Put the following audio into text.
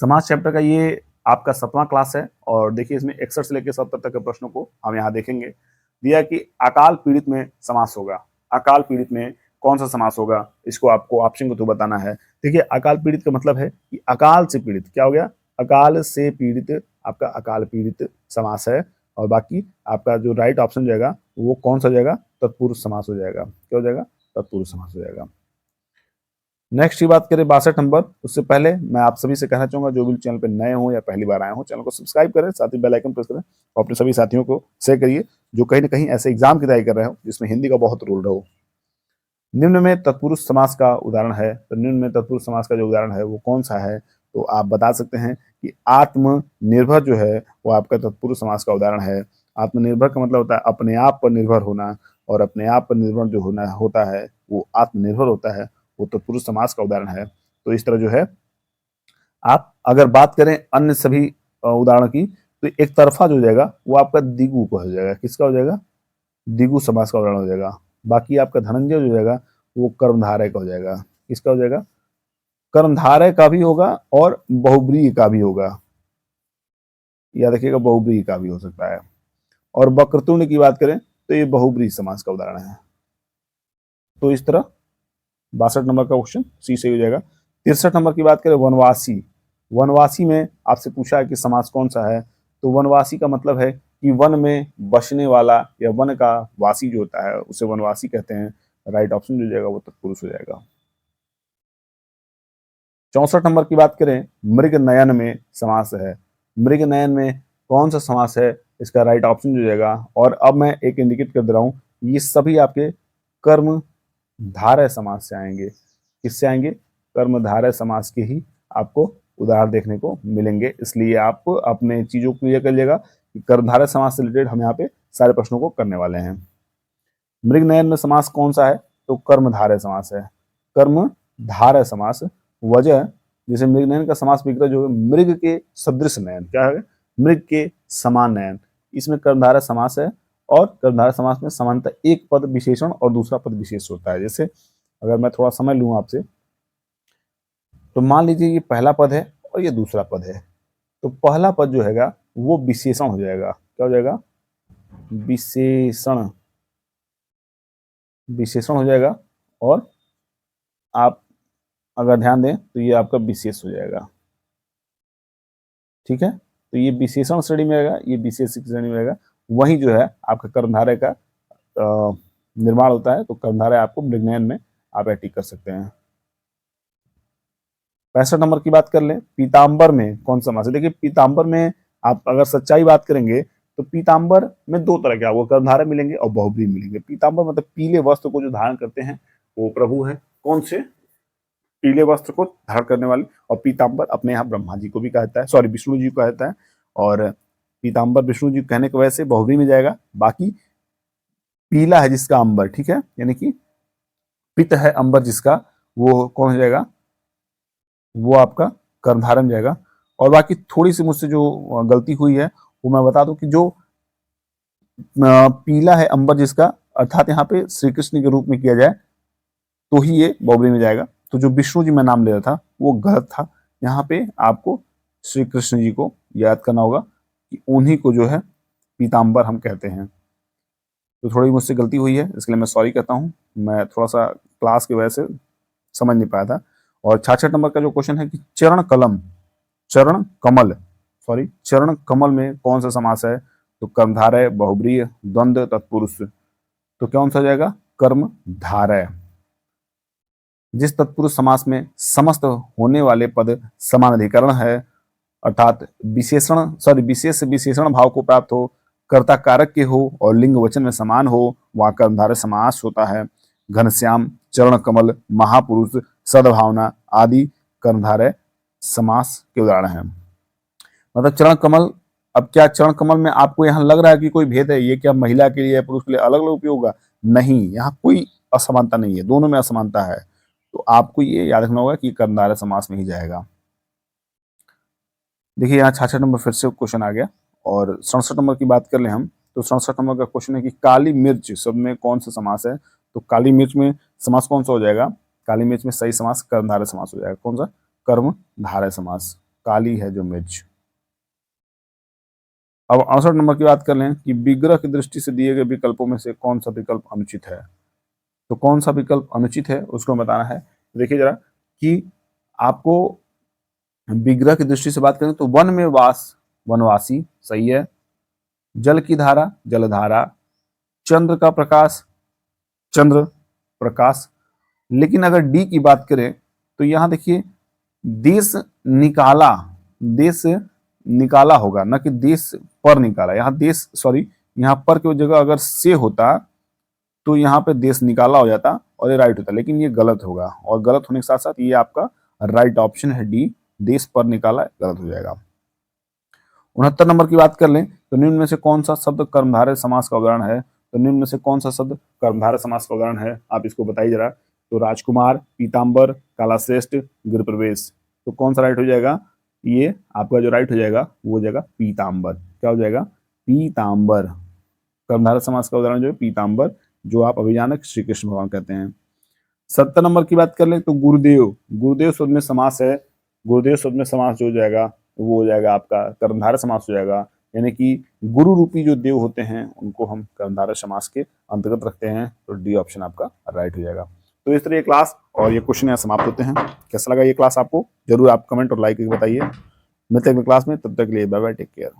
समाज चैप्टर का ये आपका 7वां क्लास है और देखिए इसमें 61 से लेकर 70 तक के प्रश्नों को हम यहाँ देखेंगे। दिया कि अकाल पीड़ित में समास होगा, अकाल पीड़ित में कौन सा समास होगा, इसको आपको ऑप्शन के थ्रू बताना है। देखिए अकाल पीड़ित का मतलब है कि अकाल से पीड़ित, क्या हो गया, अकाल से पीड़ित, आपका अकाल पीड़ित समास है। और बाकी आपका जो राइट ऑप्शन जाएगा वो कौन सा हो जाएगा, तत्पुरुष समास हो जाएगा। क्या हो जाएगा, तत्पुरुष समास हो जाएगा। नेक्स्ट की बात करें 62 नंबर, उससे पहले मैं आप सभी से कहना चाहूंगा जो भी चैनल पे नए हो या पहली बार आए हो, चैनल को सब्सक्राइब करें, साथ ही बेल आइकन प्रेस करें और अपने सभी साथियों को शेयर करिए जो कहीं ना कहीं ऐसे एग्जाम की तैयारी कर रहे हो जिसमें हिंदी का बहुत रोल रहो। निम्न में तत्पुरुष समास का उदाहरण है, तो निम्न में तत्पुरुष समास का जो उदाहरण है वो कौन सा है, तो आप बता सकते हैं कि आत्मनिर्भर जो है वो आपका तत्पुरुष समास का उदाहरण है। आत्मनिर्भर का मतलब होता है अपने आप पर निर्भर होना, और अपने आप पर निर्भर जो होना होता है वो आत्मनिर्भर होता है, वो तत्पुरुष समास का उदाहरण है। तो इस तरह जो है आप अगर बात करें अन्य सभी उदाहरण की, तो एक तरफा जो हो जाएगा वो आपका दिगु का हो जाएगा। किसका हो जाएगा, दिगु समास का उदाहरण हो जाएगा। बाकी आपका धनंजय जो जाएगा वो कर्मधारय का हो जाएगा। किसका हो जाएगा, कर्मधारय का भी होगा और बहुब्रीहि का भी होगा, या देखिएगा बहुब्रीहि का भी हो सकता है। और वक्रतुंड की बात करें तो ये बहुब्रीहि समास का उदाहरण है। तो इस तरह 62 नंबर का क्वेश्चन सी से हो जाएगा। 63 नंबर की बात करें वनवासी, वनवासी में आपसे पूछा है कि समास कौन सा है, तो वनवासी का मतलब है कि वन में बसने वाला या वन का वासी जो होता है उसे वनवासी कहते हैं। राइट ऑप्शन जो जाएगा वो तत्पुरुष हो जाएगा। 64 नंबर की बात करें मृग नयन में समास है, मृग नयन में कौन सा समास है, इसका राइट ऑप्शन जो जाएगा। और अब मैं एक इंडिकेट कर दे रहा हूं, ये सभी आपके कर्म धारय समास से आएंगे। किससे आएंगे, कर्मधारय समास के ही आपको उदाहरण देखने को मिलेंगे। इसलिए आप अपने चीजों को क्लियर कर लीजिएगा कि कर्मधारय समास से रिलेटेड हम यहाँ पे सारे प्रश्नों को करने वाले हैं। मृग नयन में समास कौन सा है, तो कर्मधारय समास है, कर्मधारय समास। वजह जैसे मृग नयन का समास विग्रह जो है मृग के सदृश नयन, क्या है, मृग के समान नयन, इसमें कर्मधारय समास है। और कर्मधारय समास में समानता एक पद विशेषण और दूसरा पद विशेष होता है। जैसे अगर मैं थोड़ा समझ लूँ आपसे, तो मान लीजिए ये पहला पद है और ये दूसरा पद है, तो पहला पद जो हैगा वो विशेषण हो जाएगा। क्या हो जाएगा, विशेषण, विशेषण हो जाएगा। और आप अगर ध्यान दें तो ये आपका विशेष हो जाएगा। ठीक है, तो ये विशेषण श्रेणी में आएगा, ये विशेष श्रेणी में आएगा। वही जो है आपका कर्मधारय का निर्माण होता है, तो कर्मधारय आपको मृगनयन में आप टिक कर सकते हैं। 65 नंबर की बात कर लें, पीताम्बर में कौन सा समास है। देखिए पीताम्बर में आप अगर सच्चाई बात करेंगे तो पीताम्बर में दो तरह के आपको कर्मधारय मिलेंगे और बहुब्रीहि मिलेंगे। पीताम्बर मतलब पीले वस्त्र को जो धारण करते हैं वो प्रभु है, कौन से, पीले वस्त्र को धारण करने वाले। और पीताम्बर अपने यहाँ ब्रह्मा जी को भी कहता है, सॉरी विष्णु जी को कहता है। और पीताम्बर विष्णु जी कहने की वजह से बहुब्रीहि में जाएगा। बाकी पीला है जिसका अंबर, ठीक है, यानी कि पित है अंबर जिसका, वो कौन हो जाएगा, वो आपका कर्मधारय में जाएगा। और बाकी थोड़ी सी मुझसे जो गलती हुई है वो मैं बता दूं कि जो पीला है अंबर जिसका, अर्थात यहाँ पे श्री कृष्ण के रूप में किया जाए तो ही ये बहुब्रीहि में जाएगा। तो जो विष्णु जी मैं नाम ले रहा था वो गलत था, यहाँ पे आपको श्री कृष्ण जी को याद करना होगा कि उन्हीं को जो है पीताम्बर हम कहते हैं। तो थोड़ी मुझसे गलती हुई है, इसके लिए मैं सॉरी कहता हूँ, मैं थोड़ा सा क्लास की वजह से समझ नहीं पाया था। और 66 नंबर का जो क्वेश्चन है कि चरण कलम, चरण कमल, सॉरी चरण कमल में कौन सा समास है, तो कर्मधारय, बहुब्रीहि, द्वंद्व, तत्पुरुष। तो कौन सा जाएगा, कर्मधारय। जिस तत्पुरुष समास में समस्त होने वाले पद समान अधिकरण है, अर्थात विशेषण सॉरी विशेष विशेषण भाव को प्राप्त हो, कर्ता कारक के हो और लिंग वचन में समान हो, वहाँ कर्मधारय समास होता है। घनश्याम, चरण कमल, महापुरुष, सद्भावना आदि कर्मधारय समास के उदाहरण हैं। मतलब चरण कमल, अब क्या चरण कमल में आपको यहाँ लग रहा है कि कोई भेद है, ये क्या महिला के लिए पुरुष के लिए अलग अलग उपयोग होगा, नहीं, यहाँ कोई असमानता नहीं है, दोनों में असमानता है। तो आपको ये याद रखना होगा कि कर्मधारय समास में ही जाएगा। देखिए यहाँ 66 नंबर फिर से क्वेश्चन आ गया। और 67 नंबर की बात कर ले हम, तो 67 नंबर का क्वेश्चन है कि काली मिर्च शब्द में कौन सा समास है, तो काली मिर्च में समास कौन सा हो जाएगा, काली मिर्च में सही समास कर्मधारय समास हो जाएगा। कौन सा, कर्मधारय समास, काली है जो मिर्च। अब 68 नंबर की बात कर लें कि विग्रह की दृष्टि से दिए गए विकल्पों में से कौन सा विकल्प अनुचित है। तो कौन सा विकल्प अनुचित है उसको बताना है। देखिए जरा कि आपको विग्रह की दृष्टि से बात करें तो वन में वास वनवासी सही है, जल की धारा जलधारा, चंद्र का प्रकाश चंद्र प्रकाश। लेकिन अगर डी की बात करें तो यहां देखिए देश निकाला, देश निकाला होगा ना कि देश पर निकाला। यहाँ देश सॉरी यहाँ पर की जगह अगर से होता तो यहाँ पे देश निकाला हो जाता और ये राइट होता, लेकिन ये गलत होगा और गलत होने के साथ साथ ये आपका राइट ऑप्शन है डी, देश पर निकाला गलत हो जाएगा। 69 नंबर की बात कर लें तो निम्न में से कौन सा शब्द कर्मधारय समास का उदाहरण है। तो निम्न में से कौन सा शब्द कर्मधारय समास का उदाहरण है, आप इसको बताइए जरा। तो राजकुमार, पीताम्बर, कालाश्रेष्ठ, गृहप्रवेश। तो कौन सा राइट हो जाएगा, ये आपका जो राइट हो जाएगा वो हो जाएगा पीताम्बर। क्या हो जाएगा, पीताम्बर। कर्मधारय समास का उदाहरण जो है पीताम्बर, जो आप अभिजानक श्री कृष्ण भगवान कहते हैं। 70 नंबर की बात कर ले तो गुरुदेव, गुरुदेव शब्द में समास है। गुरुदेव शब्द में समास जो हो जाएगा वो हो जाएगा आपका कर्मधारय समास हो जाएगा, यानी कि गुरु रूपी जो देव होते हैं उनको हम कर्मधारय समास के अंतर्गत रखते हैं। तो डी ऑप्शन आपका राइट हो जाएगा। तो इस तरह ये क्लास और ये क्वेश्चन यहाँ समाप्त होते हैं। कैसा लगा ये क्लास आपको, जरूर आप कमेंट और लाइक करके बताइए। मिलते हैं अगली क्लास में, तब तक के लिए बाय बाय, टेक केयर।